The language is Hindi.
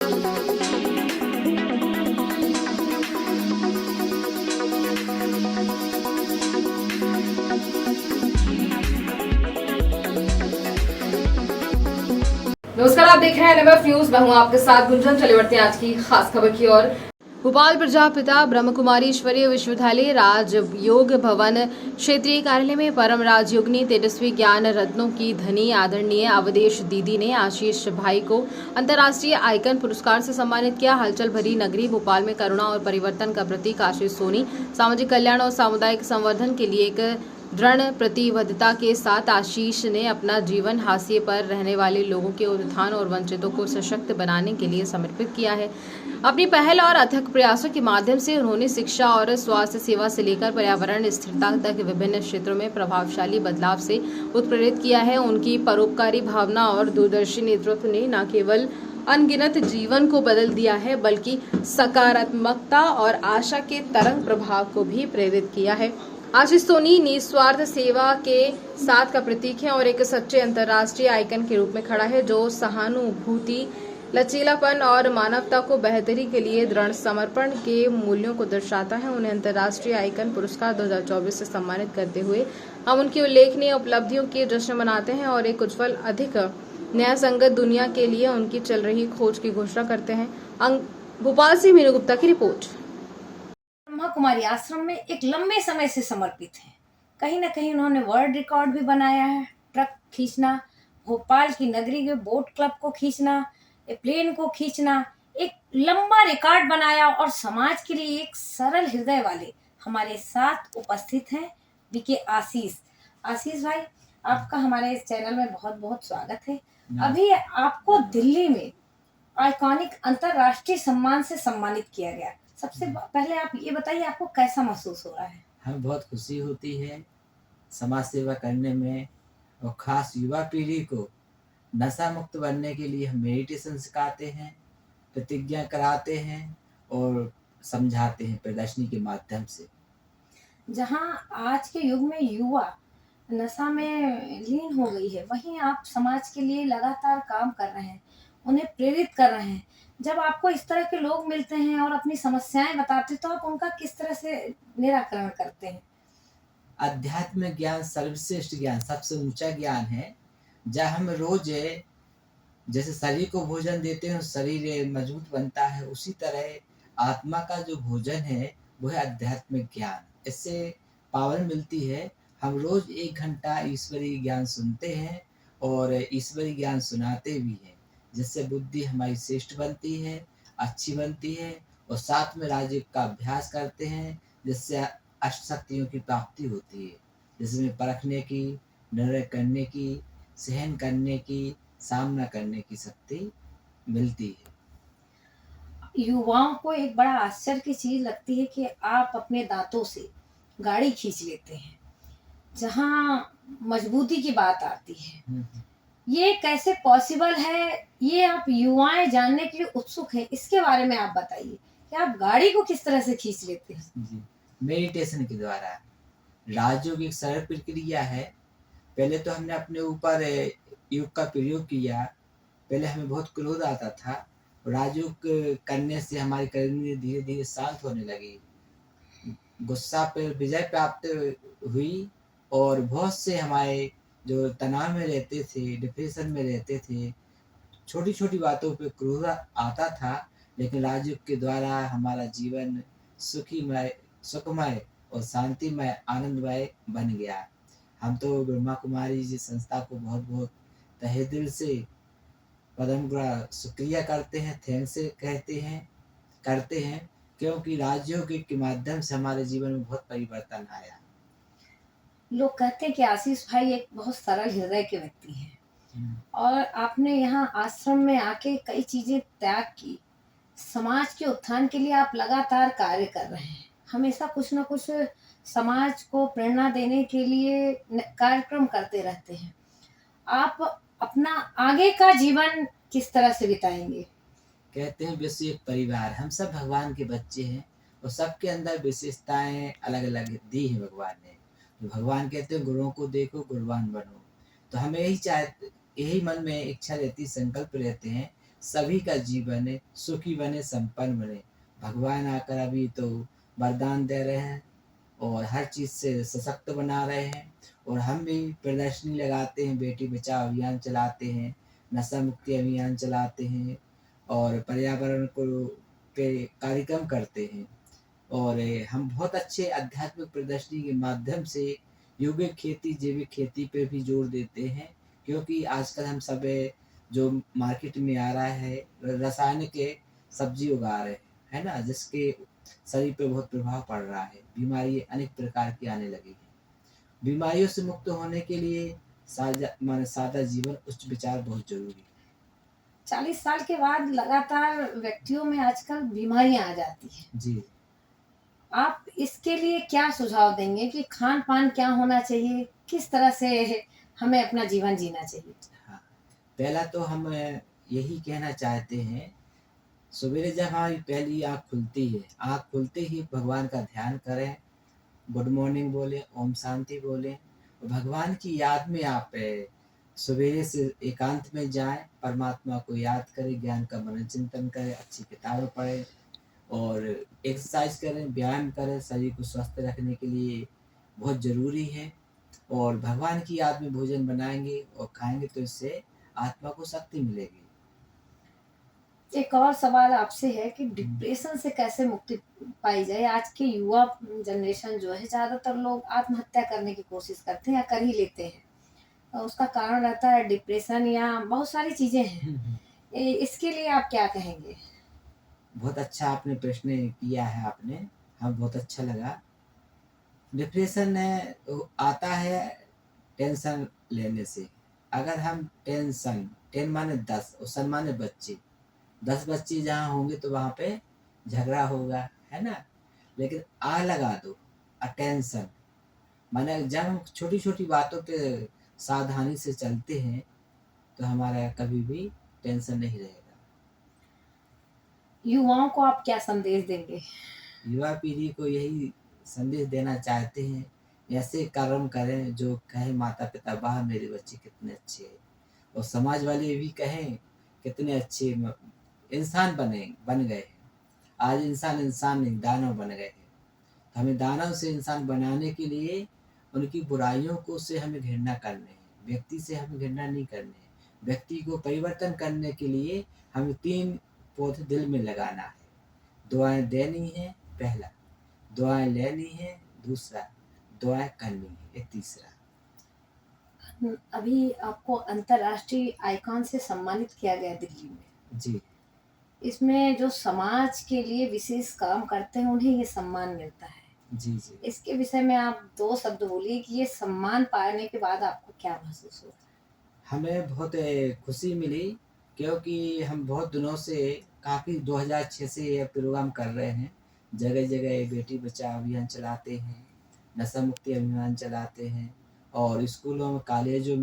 नमस्कार, आप देख रहे हैं एनएमएफ न्यूज। मैं हूं आपके साथ गुंजन। चले बढ़ते हैं आज की खास खबर की ओर। भोपाल प्रजापिता ब्रह्मकुमारी ईश्वरीय विश्वविद्यालय राजयोग भवन क्षेत्रीय कार्यालय में परम राजयोगिनी तेजस्वी ज्ञान रत्नों की धनी आदरणीय अवधेश दीदी ने आशीष भाई को अंतर्राष्ट्रीय आइकन पुरस्कार से सम्मानित किया। हलचल भरी नगरी भोपाल में करुणा और परिवर्तन का प्रतीक आशीष सोनी सामाजिक कल्याण और सामुदायिक संवर्धन के लिए एक दृढ़ प्रतिबद्धता के साथ आशीष ने अपना जीवन हाशिए पर रहने वाले लोगों के उत्थान और वंचितों को सशक्त बनाने के लिए समर्पित किया है। अपनी पहल और अथक प्रयासों के माध्यम से उन्होंने शिक्षा और स्वास्थ्य सेवा से लेकर पर्यावरण स्थिरता तक विभिन्न क्षेत्रों में प्रभावशाली बदलाव से उत्प्रेरित किया है। उनकी परोपकारी भावना और दूरदर्शी नेतृत्व ने न केवल अनगिनत जीवन को बदल दिया है, बल्कि सकारात्मकता और आशा के तरंग प्रभाव को भी प्रेरित किया है। आशीष सोनी निस्वार्थ सेवा के साथ का प्रतीक है और एक सच्चे अंतर्राष्ट्रीय आइकन के रूप में खड़ा है, जो सहानुभूति, लचीलापन और मानवता को बेहतरी के लिए दृढ़ समर्पण के मूल्यों को दर्शाता है। उन्हें अंतर्राष्ट्रीय आइकन पुरस्कार 2024 से सम्मानित करते हुए हम उनकी उल्लेखनीय उपलब्धियों के जश्न मनाते हैं और एक उज्जवल अधिक न्याय संगत दुनिया के लिए उनकी चल रही खोज की घोषणा करते हैं। भोपाल से मीनू गुप्ता की रिपोर्ट। ब्रह्मा कुमारी आश्रम में एक लंबे समय से समर्पित हैं। कहीं ना कहीं उन्होंने वर्ल्ड रिकॉर्ड भी बनाया है। ट्रक खींचना, भोपाल की नगरी के बोट क्लब को खींचना, प्लेन को खींचना, एक लंबा रिकॉर्ड बनाया और समाज के लिए एक सरल हृदय वाले हमारे साथ उपस्थित हैं बीके आशीष। आशीष भाई, आपका हमारे इस चैनल में बहुत बहुत स्वागत है। अभी आपको दिल्ली में आइकॉनिक अंतरराष्ट्रीय सम्मान से सम्मानित किया गया। सबसे पहले आप ये बताइए, आपको कैसा महसूस हो रहा है? हमें बहुत खुशी होती है समाज सेवा करने में, और खास युवा पीढ़ी को नशा मुक्त बनने के लिए हम मेडिटेशन सिखाते हैं, प्रतिज्ञा कराते हैं और समझाते हैं प्रदर्शनी के माध्यम से। जहां आज के युग में युवा नशा में लीन हो गई है, वहीं आप समाज के लिए लगातार काम कर रहे हैं, उन्हें प्रेरित कर रहे हैं। जब आपको इस तरह के लोग मिलते हैं और अपनी समस्याएं बताते हैं, तो आप उनका किस तरह से निराकरण करते हैं? अध्यात्म ज्ञान सर्वश्रेष्ठ ज्ञान, सबसे ऊंचा ज्ञान है। जब हम रोज जैसे शरीर को भोजन देते हैं, शरीर मजबूत बनता है, उसी तरह आत्मा का जो भोजन है वो है आध्यात्मिक ज्ञान। इससे पावर मिलती है। हम रोज 1 घंटा ईश्वरीय ज्ञान सुनते हैं और ईश्वरीय ज्ञान सुनाते भी हैं, जिससे बुद्धि हमारी श्रेष्ठ बनती है, अच्छी बनती है, और साथ में राजयोग का अभ्यास करते हैं, जिससे अष्ट शक्तियों की प्राप्ति होती है, जिसमें परखने की, निर्णय करने की, सहन करने की, सामना करने की शक्ति मिलती है। युवाओं को एक बड़ा आश्चर्य की चीज लगती है कि आप अपने दांतों से गाड़ी खींच लेते हैं, जहां मजबूती की बात आती है। ये कैसे पॉसिबल है? ये आप युवाएं जानने के लिए उत्सुक हैं, इसके बारे में आप बताइए कि आप गाड़ी को किस तरह से खींच लेते हैं? जी, मेडिटेशन के द्वारा। राजयोग एक सरल प्रक्रिया है। पहले तो हमने अपने ऊपर योग का प्रयोग किया। पहले हमें बहुत क्रोध आता था, राजयोग करने से हमारी करनी धीरे धीरे शांत होने लगी, गुस्सा पर विजय प्राप्त हुई, और बहुत से हमारे जो तनाव में रहते थे, डिप्रेशन में रहते थे, छोटी छोटी बातों पे क्रोध आता था, लेकिन राजयोग के द्वारा हमारा जीवन सुखमय और शांतिमय, आनंदमय बन गया। हम तो ब्रह्मा कुमारी जी संस्था को बहुत बहुत तहे दिल से पदम गुणा शुक्रिया करते हैं, थैंक्स करते हैं, क्योंकि राजयोग के माध्यम से हमारे जीवन में बहुत परिवर्तन आया। लोग कहते हैं कि आशीष भाई एक बहुत सरल हृदय के व्यक्ति हैं, और आपने यहाँ आश्रम में आके कई चीजें त्याग की। समाज के उत्थान के लिए आप लगातार कार्य कर रहे हैं, हमेशा कुछ न कुछ समाज को प्रेरणा देने के लिए कार्यक्रम करते रहते हैं। आप अपना आगे का जीवन किस तरह से बिताएंगे? कहते हैं विश्व एक परिवार, हम सब भगवान के बच्चे हैं, और सबके अंदर विशेषताएं अलग अलग दी है भगवान ने। तो भगवान कहते हैं गुरुओं को देखो, गुरुवान बनो। तो हमें यही मन में इच्छा रहती, संकल्प रहते हैं, सभी का जीवन सुखी बने, संपन्न बने। भगवान आकर अभी तो वरदान दे रहे हैं और हर चीज़ से सशक्त बना रहे हैं। और हम भी प्रदर्शनी लगाते हैं, बेटी बचाओ अभियान चलाते हैं, नशा मुक्ति अभियान चलाते हैं और पर्यावरण को पे कार्यक्रम करते हैं। और हम बहुत अच्छे आध्यात्मिक प्रदर्शनी के माध्यम से योगिक खेती, जैविक खेती पे भी जोर देते हैं, क्योंकि आजकल हम सब जो मार्केट में आ रहा है रासायनिक सब्जी उगा रहे हैं, है ना, जिसके शरीर पे बहुत प्रभाव पड़ रहा है। बीमारी अनेक प्रकार की आने लगी है। बीमारियों से मुक्त होने के लिए सादा जीवन, उच्च विचार बहुत जरूरी है। 40 साल के बाद लगातार व्यक्तियों में आजकल बीमारियां आ जाती हैं। जी। आप इसके लिए क्या सुझाव देंगे कि खान पान क्या होना चाहिए, किस तरह से हमें अपना जीवन जीना चाहिए? हाँ, पहला तो हम यही कहना चाहते हैं, सवेरे जब हमारी पहली आँख खुलती है, आँख खुलते ही भगवान का ध्यान करें, गुड मॉर्निंग बोलें, ओम शांति बोलें। और भगवान की याद में आप सवेरे से एकांत में जाएं, परमात्मा को याद करें, ज्ञान का मनन चिंतन करें, अच्छी किताबें पढ़ें और एक्सरसाइज करें, व्यायाम करें। शरीर को स्वस्थ रखने के लिए बहुत ज़रूरी है। और भगवान की याद में भोजन बनाएंगे और खाएंगे तो इससे आत्मा को शक्ति मिलेगी। एक और सवाल आपसे है कि डिप्रेशन से कैसे मुक्ति पाई जाए? आज के युवा जनरेशन जो है, ज़्यादातर लोग आत्महत्या करने की कोशिश करते हैं या कर ही लेते हैं। उसका कारण रहता है डिप्रेशन या बहुत सारी चीज़ें हैं। इसके लिए आप क्या कहेंगे? बहुत अच्छा आपने प्रश्न किया है आपने, हाँ बहुत अच्छा लगा। डिप्रेशन आता है टेंशन लेने से। अगर हम टेंशन, टेन माने 10 और सन माने बच्चे, 10 बच्चे जहाँ होंगे तो वहाँ पे झगड़ा होगा, है ना। लेकिन आ लगा दो अटेंशन, माने जब हम छोटी छोटी बातों पे सावधानी से चलते हैं तो हमारा कभी भी टेंशन नहीं रहेगा। युवाओं को आप क्या संदेश देंगे? युवा पीढ़ी को यही संदेश देना चाहते हैं, ऐसे कर्म करें जो कहे माता पिता वाह मेरे बच्चे कितने अच्छे हैं, और समाज वाले भी कहें कितने अच्छे इंसान बन गए हैं। आज इंसान नहीं, दानव बन गए हैं। तो हमें दानव से इंसान बनाने के लिए उनकी बुराइयों को से हमें घृणा करनी है, व्यक्ति से हमें घृणा नहीं करनी है। व्यक्ति को परिवर्तन करने के लिए हमें 3 पौधे दिल में लगाना है। दुआएं देनी है पहला, दुआएं लेनी है दूसरा, दुआएं करनी है ये तीसरा। अभी आपको अंतर्राष्ट्रीय आइकॉन से सम्मानित किया गया दिल्ली में। जी। इसमें जो समाज के लिए विशेष काम करते हैं उन्हें ये सम्मान मिलता है। जी जी। इसके विषय में आप 2 शब्द बोलिए कि ये सम्मान पाने के बाद आपको क्या महसूस होता है? हमें बहुत खुशी मिली, क्योंकि हम बहुत दिनों से काफ़ी 2006 से ये प्रोग्राम कर रहे हैं। जगह जगह बेटी बचाओ अभियान चलाते हैं, नशा मुक्ति अभियान चलाते हैं और स्कूलों में, कॉलेजों